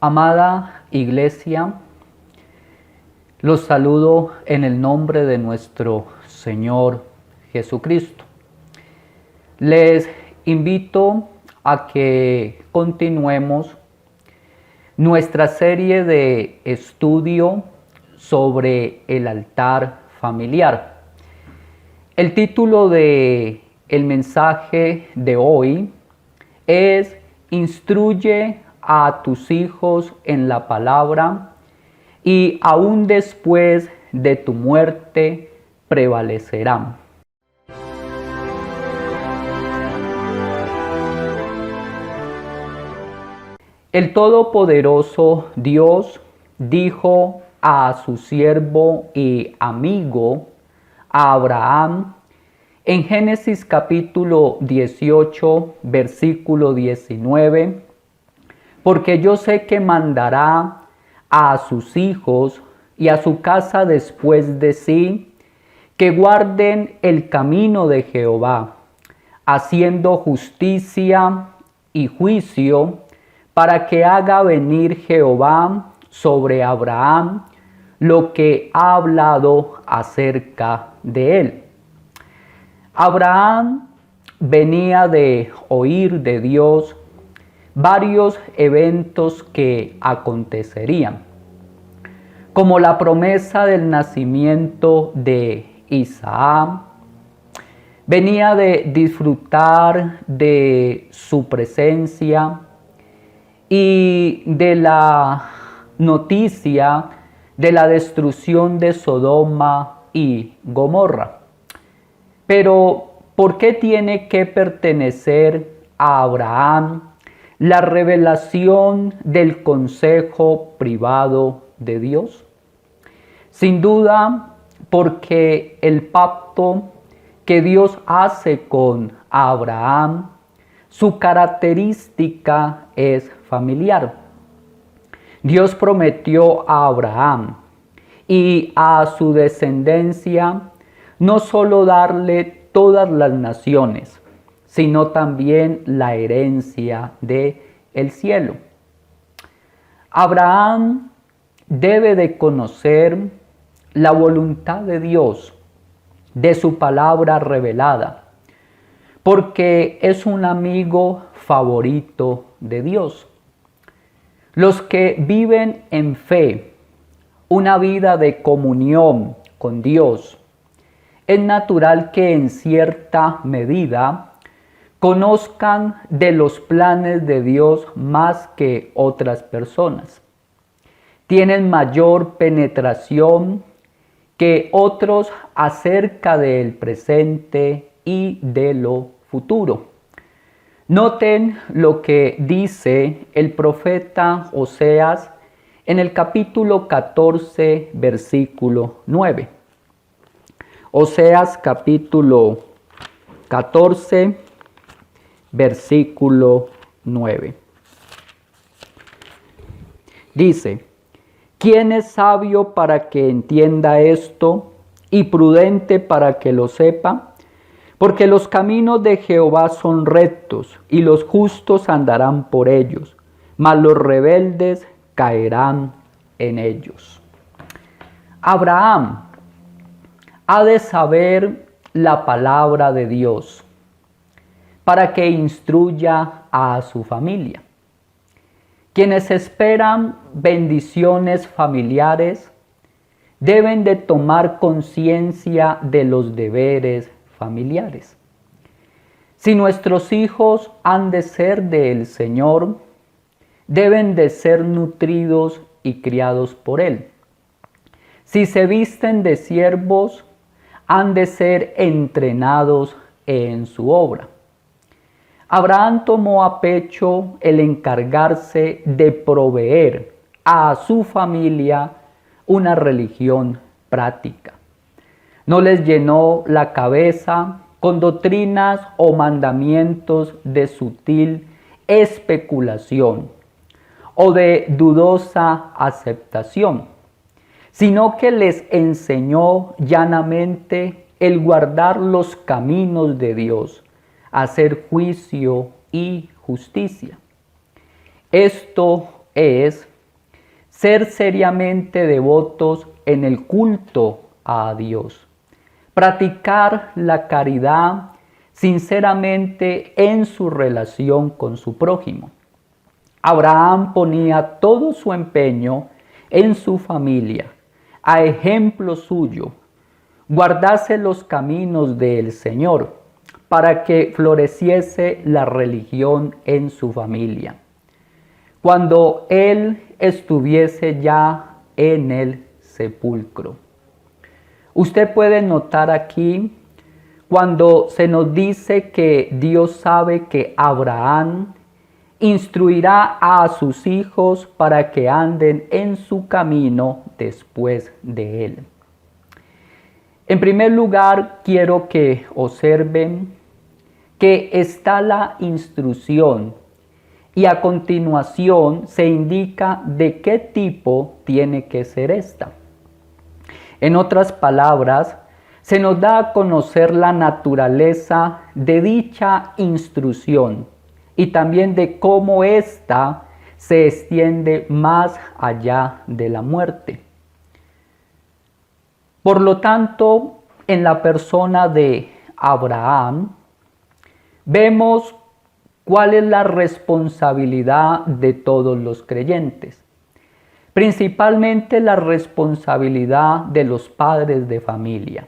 Amada Iglesia, los saludo en el nombre de nuestro Señor Jesucristo. Les invito a que continuemos nuestra serie de estudio sobre el altar familiar. El título del mensaje de hoy es Instruye a tus hijos en la palabra y aún después de tu muerte prevalecerán. El Todopoderoso Dios dijo a su siervo y amigo Abraham en Génesis capítulo 18, versículo 19, porque yo sé que mandará a sus hijos y a su casa después de sí, que guarden el camino de Jehová, haciendo justicia y juicio, para que haga venir Jehová sobre Abraham lo que ha hablado acerca de él. Abraham venía de oír de Dios varios eventos que acontecerían, como la promesa del nacimiento de Isaac. Venía de disfrutar de su presencia y de la noticia de la destrucción de Sodoma y Gomorra. Pero, ¿por qué tiene que pertenecer a Abraham la revelación del consejo privado de Dios? Sin duda, porque el pacto que Dios hace con Abraham, su característica es familiar. Dios prometió a Abraham y a su descendencia no solo darle todas las naciones, sino también la herencia del cielo. Abraham debe de conocer la voluntad de Dios, de su palabra revelada, porque es un amigo favorito de Dios. Los que viven en fe, una vida de comunión con Dios, es natural que en cierta medida conozcan de los planes de Dios más que otras personas. Tienen mayor penetración que otros acerca del presente y de lo futuro. Noten lo que dice el profeta Oseas en el capítulo 14, versículo 9. Oseas capítulo 14, versículo 9. Dice: ¿Quién es sabio para que entienda esto y prudente para que lo sepa? Porque los caminos de Jehová son rectos y los justos andarán por ellos, mas los rebeldes caerán en ellos. Abraham ha de saber la palabra de Dios para que instruya a su familia. Quienes esperan bendiciones familiares deben de tomar conciencia de los deberes familiares. Si nuestros hijos han de ser del Señor, deben de ser nutridos y criados por Él. Si se visten de siervos, han de ser entrenados en su obra. Abraham tomó a pecho el encargarse de proveer a su familia una religión práctica. No les llenó la cabeza con doctrinas o mandamientos de sutil especulación o de dudosa aceptación, sino que les enseñó llanamente el guardar los caminos de Dios, hacer juicio y justicia. Esto es ser seriamente devotos en el culto a Dios, practicar la caridad sinceramente en su relación con su prójimo. Abraham ponía todo su empeño en su familia, a ejemplo suyo, guardase los caminos del Señor, para que floreciese la religión en su familia. Cuando él estuviese ya en el sepulcro. Usted puede notar aquí, cuando se nos dice que Dios sabe que Abraham instruirá a sus hijos para que anden en su camino después de él. En primer lugar, quiero que observen que está la instrucción y a continuación se indica de qué tipo tiene que ser esta. En otras palabras, se nos da a conocer la naturaleza de dicha instrucción y también de cómo ésta se extiende más allá de la muerte. Por lo tanto, en la persona de Abraham, vemos cuál es la responsabilidad de todos los creyentes. Principalmente la responsabilidad de los padres de familia,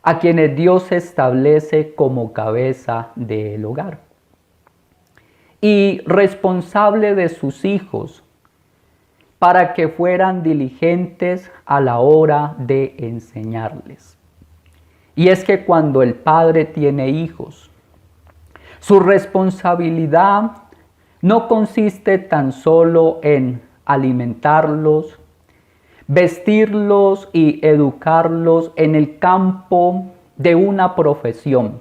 a quienes Dios establece como cabeza del hogar. Y responsable de sus hijos, para que fueran diligentes a la hora de enseñarles. Y es que cuando el padre tiene hijos, su responsabilidad no consiste tan solo en alimentarlos, vestirlos y educarlos en el campo de una profesión,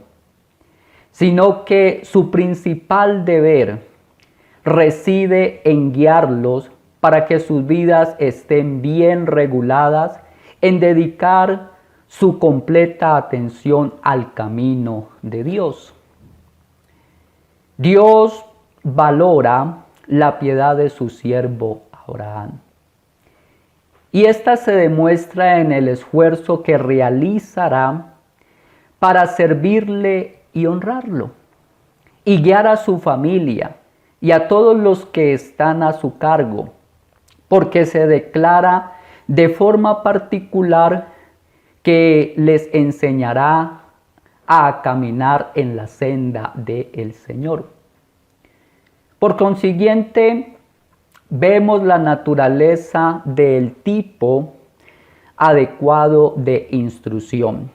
sino que su principal deber reside en guiarlos para que sus vidas estén bien reguladas, en dedicar su completa atención al camino de Dios. Dios valora la piedad de su siervo Abraham. Y esta se demuestra en el esfuerzo que realizará para servirle y honrarlo, y guiar a su familia y a todos los que están a su cargo, porque se declara de forma particular que les enseñará a caminar en la senda del Señor. Por consiguiente, vemos la naturaleza del tipo adecuado de instrucción,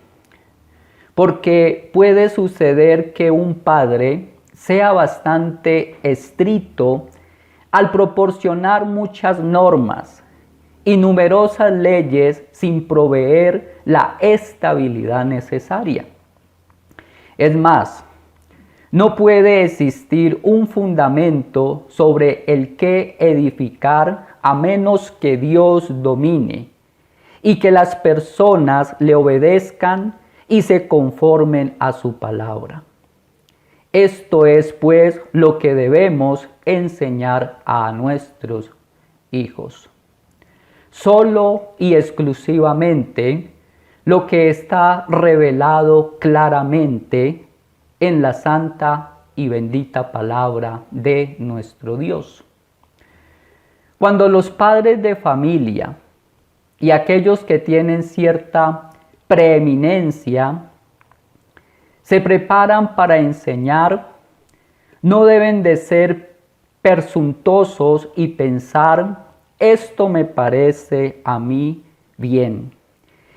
porque puede suceder que un padre sea bastante estricto al proporcionar muchas normas y numerosas leyes sin proveer la estabilidad necesaria. Es más, no puede existir un fundamento sobre el que edificar a menos que Dios domine y que las personas le obedezcan y se conformen a su palabra. Esto es, pues, lo que debemos enseñar a nuestros hijos. Solo y exclusivamente lo que está revelado claramente en la santa y bendita palabra de nuestro Dios. Cuando los padres de familia y aquellos que tienen cierta preeminencia se preparan para enseñar, no deben de ser presuntuosos y pensar, esto me parece a mí bien.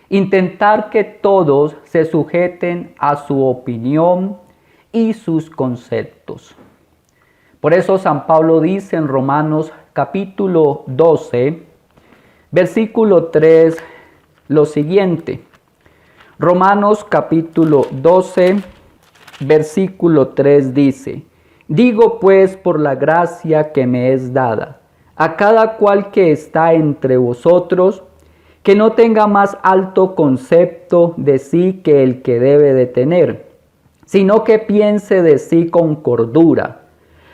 Intentar que todos se sujeten a su opinión y sus conceptos. Por eso San Pablo dice en Romanos capítulo 12, versículo 3, lo siguiente. Romanos capítulo 12, versículo 3 dice: digo pues por la gracia que me es dada, a cada cual que está entre vosotros, que no tenga más alto concepto de sí que el que debe de tener, sino que piense de sí con cordura,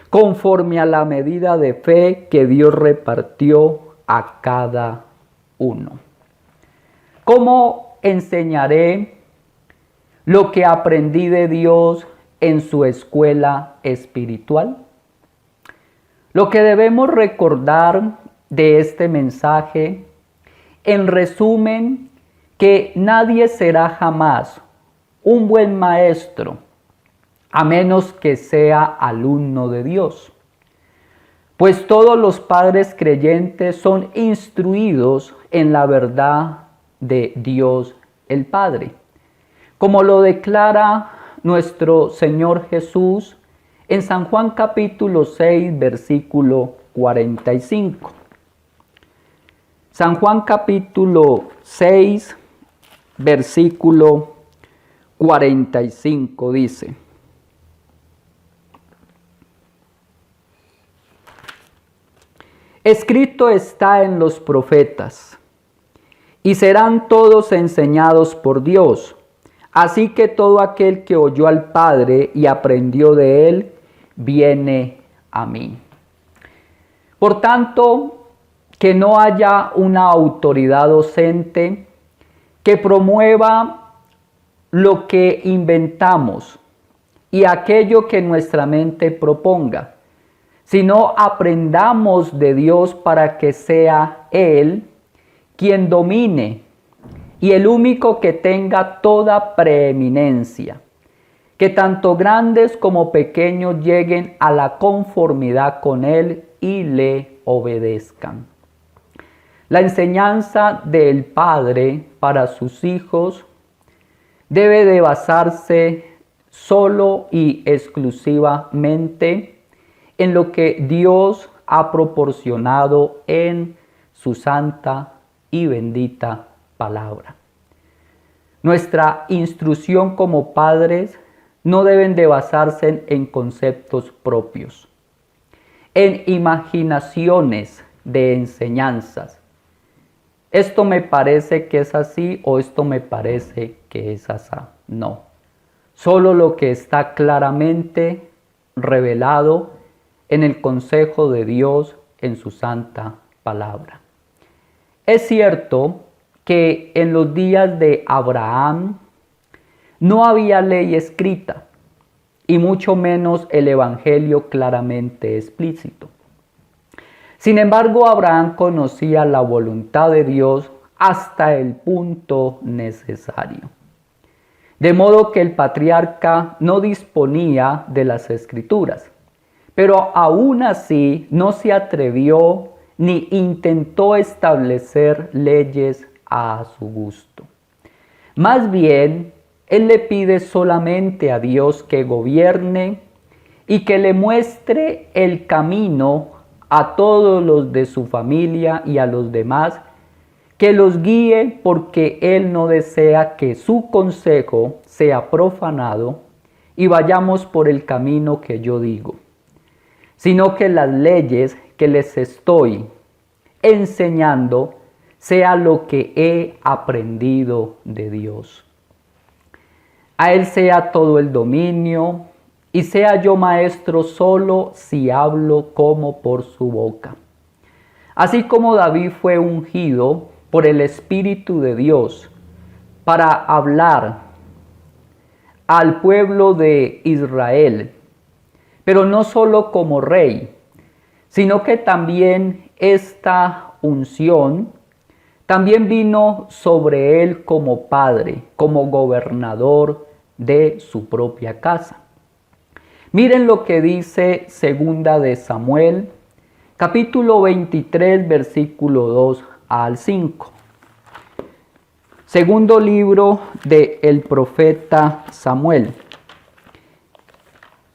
conforme a la medida de fe que Dios repartió a cada uno. ¿Cómo enseñaré lo que aprendí de Dios en su escuela espiritual? Lo que debemos recordar de este mensaje, en resumen, que nadie será jamás un buen maestro a menos que sea alumno de Dios. Pues todos los padres creyentes son instruidos en la verdad de Dios el Padre, como lo declara nuestro Señor Jesús en San Juan capítulo 6, versículo 45. San Juan capítulo 6, versículo 45 dice: Escrito está en los profetas, y serán todos enseñados por Dios. Así que todo aquel que oyó al Padre y aprendió de él, viene a mí. Por tanto, que no haya una autoridad docente que promueva lo que inventamos y aquello que nuestra mente proponga, sino aprendamos de Dios para que sea Él quien domine y el único que tenga toda preeminencia, que tanto grandes como pequeños lleguen a la conformidad con Él y le obedezcan. La enseñanza del Padre para sus hijos debe de basarse solo y exclusivamente en lo que Dios ha proporcionado en su santa y bendita palabra. Nuestra instrucción como padres no deben de basarse en conceptos propios, en imaginaciones de enseñanzas. Esto me parece que es así o esto me parece que es así. No. Solo lo que está claramente revelado en el consejo de Dios en su santa palabra. Es cierto que en los días de Abraham no había ley escrita y mucho menos el evangelio claramente explícito. Sin embargo, Abraham conocía la voluntad de Dios hasta el punto necesario. De modo que el patriarca no disponía de las escrituras, pero aún así no se atrevió ni intentó establecer leyes a su gusto. Más bien, él le pide solamente a Dios que gobierne y que le muestre el camino a todos los de su familia y a los demás, que los guíe porque él no desea que su consejo sea profanado y vayamos por el camino que yo digo, sino que las leyes que les estoy enseñando sea lo que he aprendido de Dios. A Él sea todo el dominio y sea yo maestro solo si hablo como por su boca. Así como David fue ungido por el Espíritu de Dios para hablar al pueblo de Israel, pero no solo como rey, sino que también esta unción también vino sobre él como padre, como gobernador de su propia casa. Miren lo que dice Segunda de Samuel, capítulo 23, versículo 2 al 5. Segundo libro del profeta Samuel,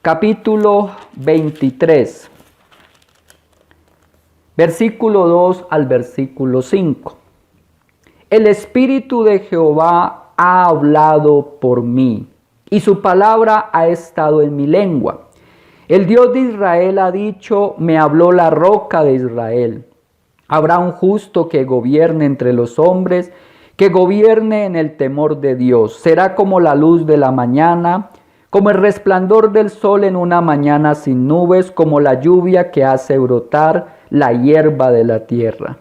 capítulo 23, versículo 2 al versículo 5. El Espíritu de Jehová ha hablado por mí, y su palabra ha estado en mi lengua. El Dios de Israel ha dicho, me habló la roca de Israel. Habrá un justo que gobierne entre los hombres, que gobierne en el temor de Dios. Será como la luz de la mañana, como el resplandor del sol en una mañana sin nubes, como la lluvia que hace brotar la hierba de la tierra.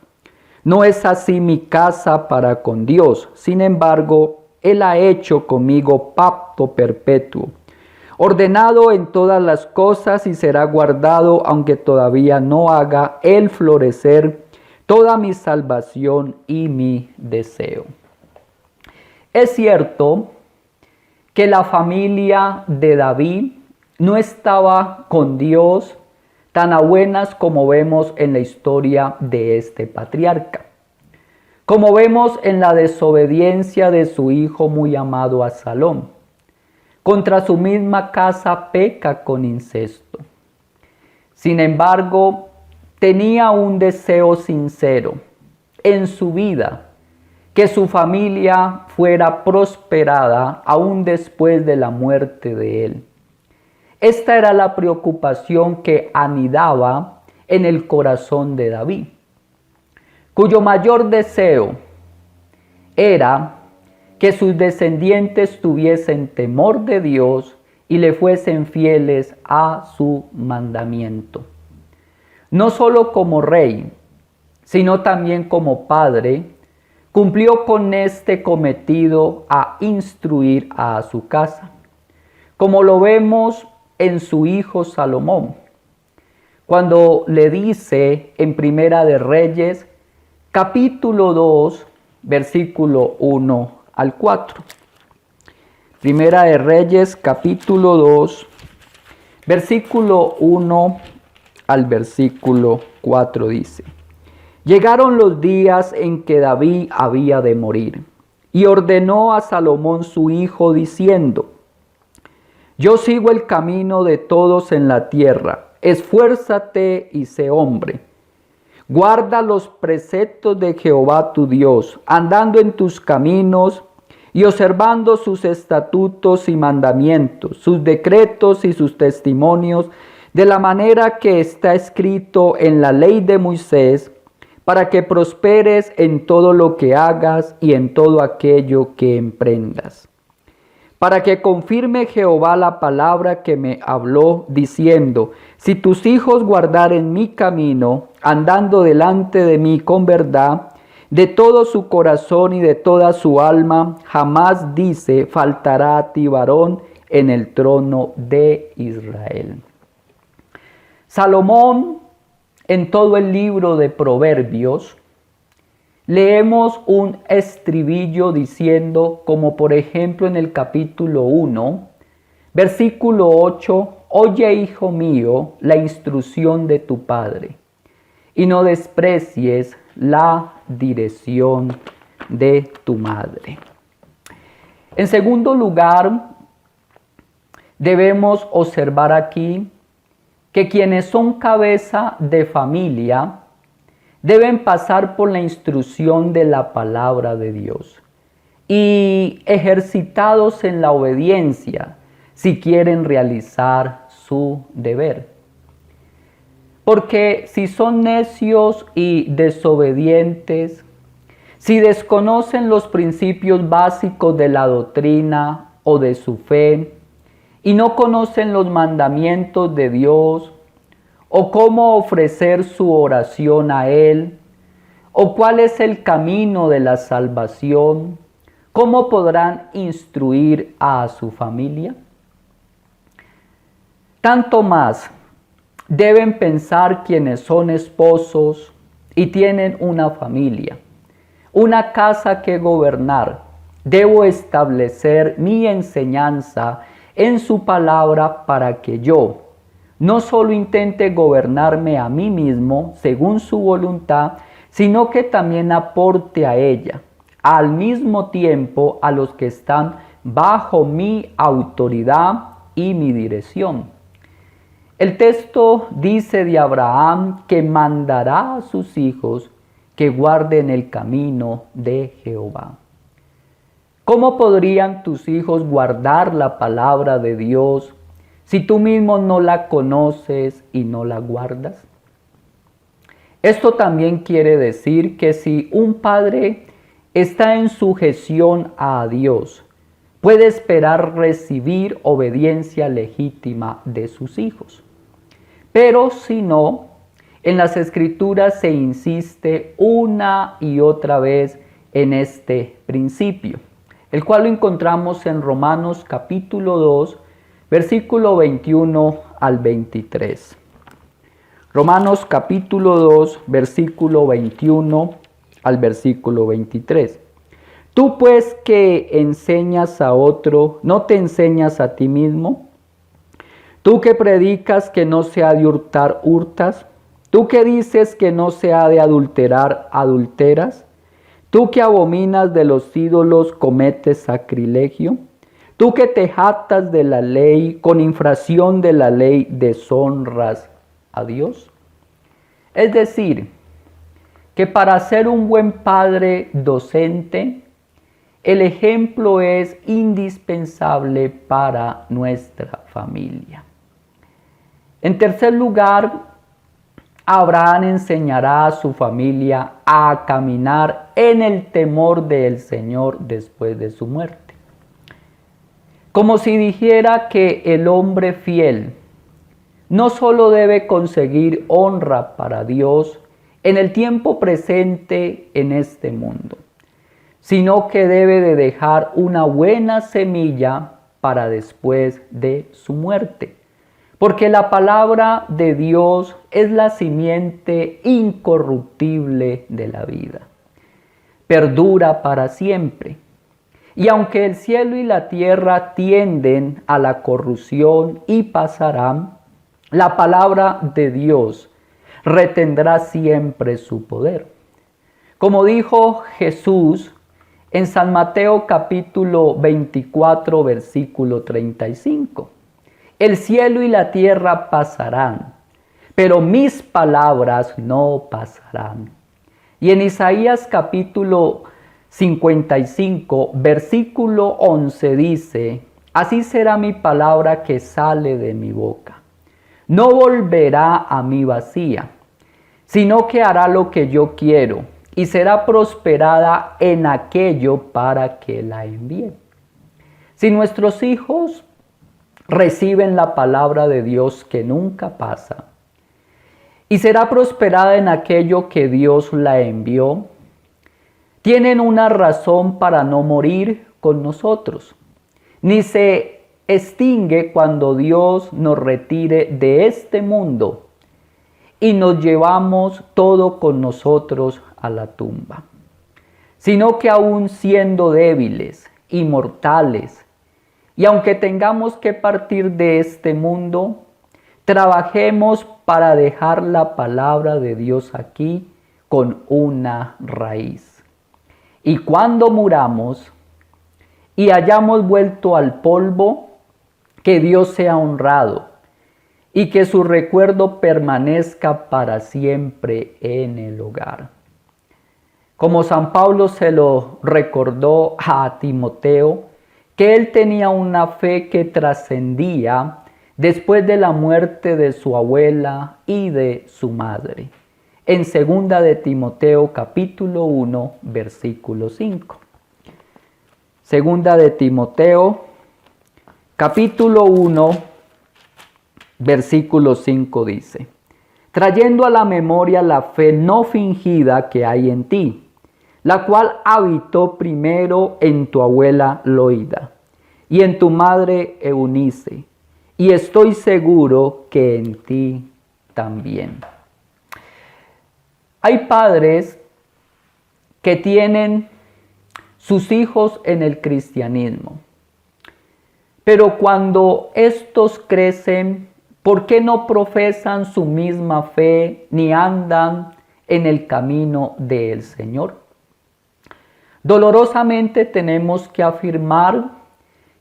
No es así mi casa para con Dios. Sin embargo, Él ha hecho conmigo pacto perpetuo, ordenado en todas las cosas y será guardado, aunque todavía no haga Él florecer toda mi salvación y mi deseo. Es cierto que la familia de David no estaba con Dios tan a buenas como vemos en la historia de este patriarca. Como vemos en la desobediencia de su hijo muy amado Absalón. Contra su misma casa peca con incesto. Sin embargo, tenía un deseo sincero en su vida, que su familia fuera prosperada aún después de la muerte de él. Esta era la preocupación que anidaba en el corazón de David, cuyo mayor deseo era que sus descendientes tuviesen temor de Dios y le fuesen fieles a su mandamiento. No solo como rey, sino también como padre, cumplió con este cometido a instruir a su casa, como lo vemos en su hijo Salomón, cuando le dice en Primera de Reyes, capítulo 2, versículo 1 al 4. Primera de Reyes, capítulo 2, versículo 1 al versículo 4 dice: Llegaron los días en que David había de morir, y ordenó a Salomón su hijo diciendo: Yo sigo el camino de todos en la tierra, esfuérzate y sé hombre. Guarda los preceptos de Jehová tu Dios, andando en tus caminos y observando sus estatutos y mandamientos, sus decretos y sus testimonios, de la manera que está escrito en la ley de Moisés, para que prosperes en todo lo que hagas y en todo aquello que emprendas. Para que confirme Jehová la palabra que me habló, diciendo: Si tus hijos guardaren mi camino, andando delante de mí con verdad, de todo su corazón y de toda su alma, jamás, dice, faltará a ti varón en el trono de Israel. Salomón, en todo el libro de Proverbios, leemos un estribillo diciendo, como por ejemplo en el capítulo 1, versículo 8, Oye, hijo mío, la instrucción de tu padre, y no desprecies la dirección de tu madre. En segundo lugar, debemos observar aquí que quienes son cabeza de familia deben pasar por la instrucción de la palabra de Dios y ejercitados en la obediencia si quieren realizar su deber. Porque si son necios y desobedientes, si desconocen los principios básicos de la doctrina o de su fe y no conocen los mandamientos de Dios, o cómo ofrecer su oración a Él, o cuál es el camino de la salvación, ¿cómo podrán instruir a su familia? Tanto más deben pensar quienes son esposos y tienen una familia, una casa que gobernar. Debo establecer mi enseñanza en su palabra para que yo no solo intente gobernarme a mí mismo según su voluntad, sino que también aporte a ella, al mismo tiempo a los que están bajo mi autoridad y mi dirección. El texto dice de Abraham que mandará a sus hijos que guarden el camino de Jehová. ¿Cómo podrían tus hijos guardar la palabra de Dios si tú mismo no la conoces y no la guardas? Esto también quiere decir que si un padre está en sujeción a Dios, puede esperar recibir obediencia legítima de sus hijos. Pero si no, En las Escrituras se insiste una y otra vez en este principio, el cual lo encontramos en Romanos capítulo 2, versículo 21 al 23. Romanos capítulo 2, versículo 21 al versículo 23. Tú pues que enseñas a otro, ¿no te enseñas a ti mismo? Tú que predicas que no se ha de hurtar, hurtas. Tú que dices que no se ha de adulterar, adulteras. Tú que abominas de los ídolos, cometes sacrilegio. Tú que te jactas de la ley, con infracción de la ley deshonras a Dios. Es decir, que para ser un buen padre docente, el ejemplo es indispensable para nuestra familia. En tercer lugar, Abraham enseñará a su familia a caminar en el temor del Señor después de su muerte. Como si dijera que el hombre fiel no solo debe conseguir honra para Dios en el tiempo presente en este mundo, sino que debe de dejar una buena semilla para después de su muerte. Porque la palabra de Dios es la simiente incorruptible de la vida. Perdura para siempre. Y aunque el cielo y la tierra tienden a la corrupción y pasarán, la palabra de Dios retendrá siempre su poder. Como dijo Jesús en San Mateo capítulo 24, versículo 35. El cielo y la tierra pasarán, pero mis palabras no pasarán. Y en Isaías capítulo 55, versículo 11 dice, así será mi palabra que sale de mi boca. No volverá a mí vacía, sino que hará lo que yo quiero y será prosperada en aquello para que la envíe. Si nuestros hijos reciben la palabra de Dios que nunca pasa y será prosperada en aquello que Dios la envió, tienen una razón para no morir con nosotros, ni se extingue cuando Dios nos retire de este mundo y nos llevamos todo con nosotros a la tumba, sino que aún siendo débiles y mortales, y aunque tengamos que partir de este mundo, trabajemos para dejar la palabra de Dios aquí con una raíz. Y cuando muramos y hayamos vuelto al polvo, que Dios sea honrado y que su recuerdo permanezca para siempre en el hogar. Como San Pablo se lo recordó a Timoteo, que él tenía una fe que trascendía después de la muerte de su abuela y de su madre. En 2 de Timoteo capítulo 1, versículo 5. 2 de Timoteo capítulo 1, versículo 5 dice, trayendo a la memoria la fe no fingida que hay en ti, la cual habitó primero en tu abuela Loida y en tu madre Eunice, y estoy seguro que en ti también. Hay padres que tienen sus hijos en el cristianismo, pero cuando estos crecen, ¿por qué no profesan su misma fe ni andan en el camino del Señor? Dolorosamente tenemos que afirmar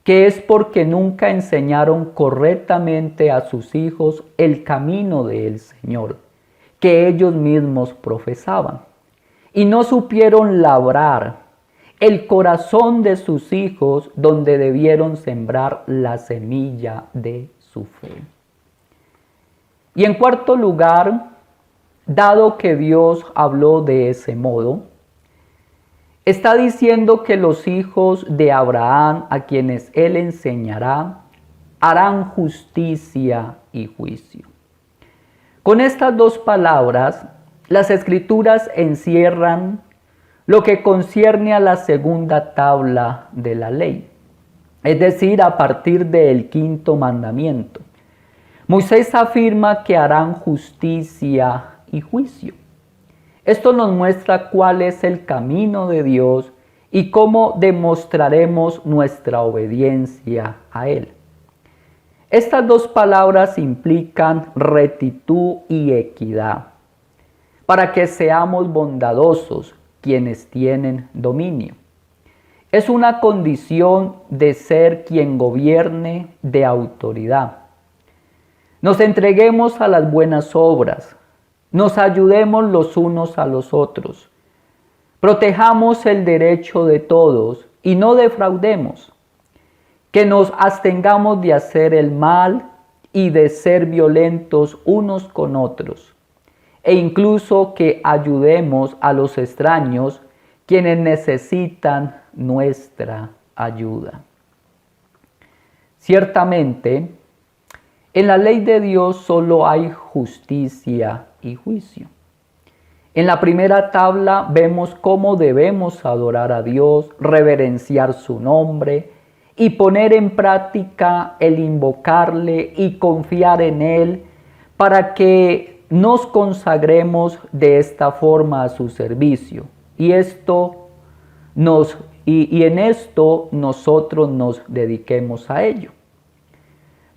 que es porque nunca enseñaron correctamente a sus hijos el camino del Señor, que ellos mismos profesaban, y no supieron labrar el corazón de sus hijos donde debieron sembrar la semilla de su fe. Y en cuarto lugar, dado que Dios habló de ese modo, está diciendo que los hijos de Abraham, a quienes él enseñará, harán justicia y juicio. Con estas dos palabras, las Escrituras encierran lo que concierne a la segunda tabla de la ley, es decir, a partir del quinto mandamiento. Moisés afirma que harán justicia y juicio. Esto nos muestra cuál es el camino de Dios y cómo demostraremos nuestra obediencia a Él. Estas dos palabras implican rectitud y equidad, para que seamos bondadosos quienes tienen dominio. Es una condición de ser quien gobierne de autoridad. Nos entreguemos a las buenas obras, nos ayudemos los unos a los otros, protejamos el derecho de todos y no defraudemos, que nos abstengamos de hacer el mal y de ser violentos unos con otros, e incluso que ayudemos a los extraños quienes necesitan nuestra ayuda. Ciertamente, en la ley de Dios solo hay justicia y juicio. En la primera tabla vemos cómo debemos adorar a Dios, reverenciar su nombre y poner en práctica el invocarle y confiar en Él para que nos consagremos de esta forma a su servicio. Y en esto nosotros nos dediquemos a ello.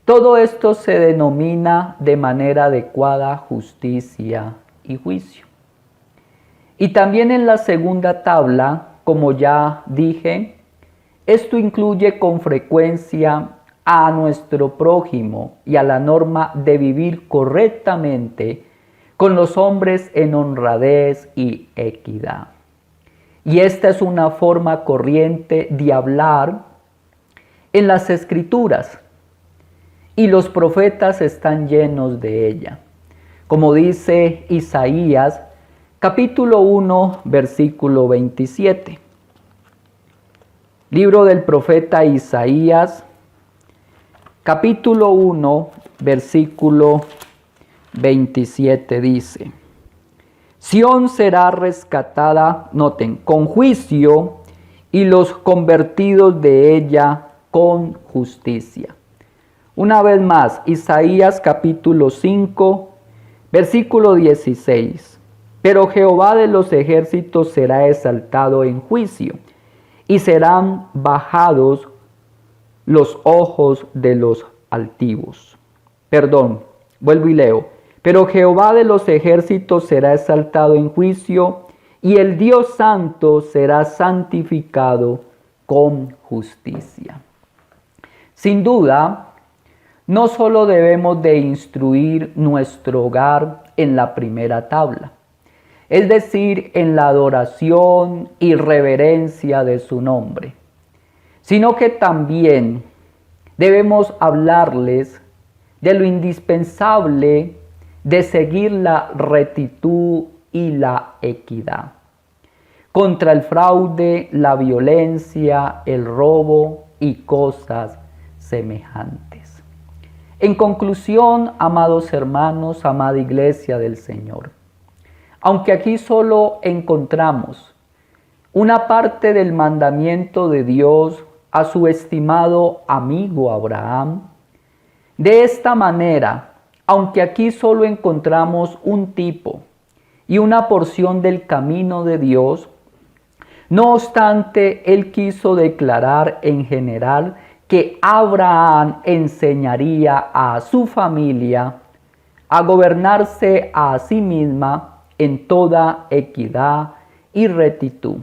Todo esto se denomina de manera adecuada justicia y juicio. Y también en la segunda tabla, como ya dije, esto incluye con frecuencia a nuestro prójimo y a la norma de vivir correctamente con los hombres en honradez y equidad. Y esta es una forma corriente de hablar en las Escrituras, y los profetas están llenos de ella. Como dice Isaías, capítulo 1, versículo 27. Libro del profeta Isaías, capítulo 1, versículo 27 dice: Sión será rescatada, noten, con juicio, y los convertidos de ella con justicia. Una vez más, Isaías capítulo 5, versículo 16. Pero Jehová de los ejércitos será exaltado en juicio, y serán bajados los ojos de los altivos. Vuelvo y leo. Pero Jehová de los ejércitos será exaltado en juicio, y el Dios santo será santificado con justicia. Sin duda, no solo debemos de instruir nuestro hogar en la primera tabla, es decir, en la adoración y reverencia de su nombre, sino que también debemos hablarles de lo indispensable de seguir la rectitud y la equidad, contra el fraude, la violencia, el robo y cosas semejantes. En conclusión, amados hermanos, amada Iglesia del Señor, aunque aquí solo encontramos una parte del mandamiento de Dios a su estimado amigo Abraham, de esta manera, aunque aquí solo encontramos un tipo y una porción del camino de Dios, no obstante, Él quiso declarar en general que Abraham enseñaría a su familia a gobernarse a sí misma en toda equidad y rectitud,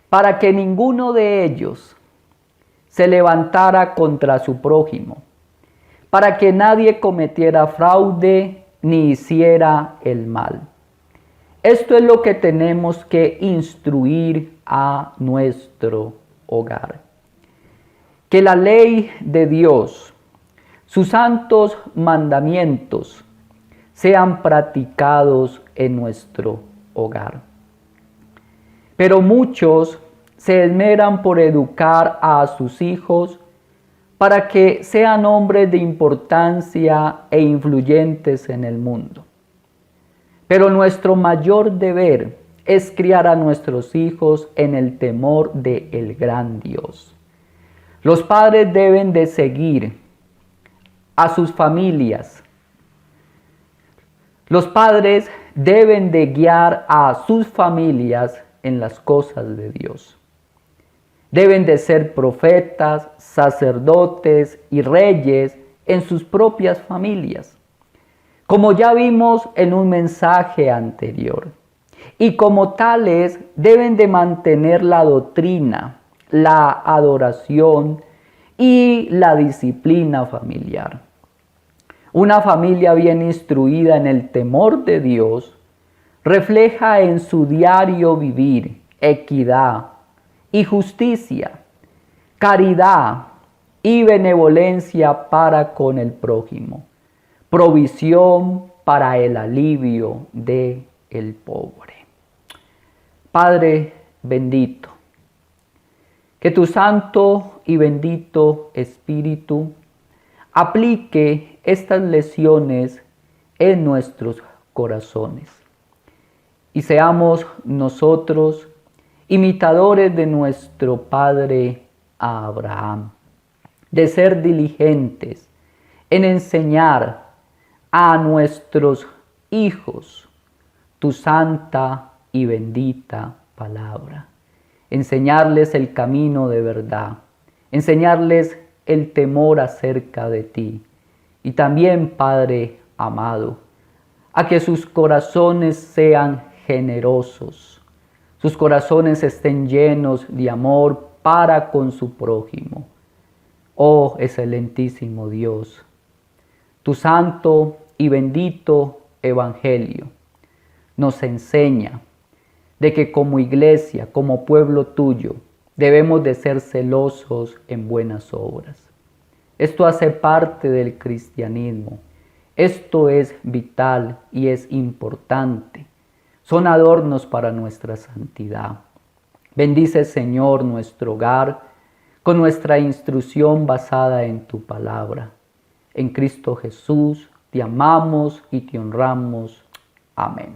para que ninguno de ellos se levantara contra su prójimo, para que nadie cometiera fraude ni hiciera el mal. Esto es lo que tenemos que instruir a nuestro hogar. Que la ley de Dios, sus santos mandamientos, sean practicados en nuestro hogar. Pero muchos se esmeran por educar a sus hijos para que sean hombres de importancia e influyentes en el mundo. Pero nuestro mayor deber es criar a nuestros hijos en el temor del gran Dios. Los padres deben de seguir a sus familias. Los padres deben de guiar a sus familias en las cosas de Dios. Deben de ser profetas, sacerdotes y reyes en sus propias familias, como ya vimos en un mensaje anterior. Y como tales deben de mantener la doctrina, la adoración y la disciplina familiar. Una familia bien instruida en el temor de Dios refleja en su diario vivir equidad y justicia, caridad y benevolencia para con el prójimo, provisión para el alivio del pobre. Padre bendito, que tu santo y bendito Espíritu aplique estas lecciones en nuestros corazones y seamos nosotros imitadores de nuestro Padre Abraham, de ser diligentes en enseñar a nuestros hijos tu santa y bendita palabra, enseñarles el camino de verdad, enseñarles el temor acerca de ti y también, Padre amado, a que sus corazones sean generosos, sus corazones estén llenos de amor para con su prójimo. Oh excelentísimo Dios, tu santo y bendito Evangelio nos enseña de que como iglesia, como pueblo tuyo, debemos de ser celosos en buenas obras. Esto hace parte del cristianismo. Esto es vital y es importante. Son adornos para nuestra santidad. Bendice, Señor, nuestro hogar con nuestra instrucción basada en tu palabra. En Cristo Jesús te amamos y te honramos. Amén.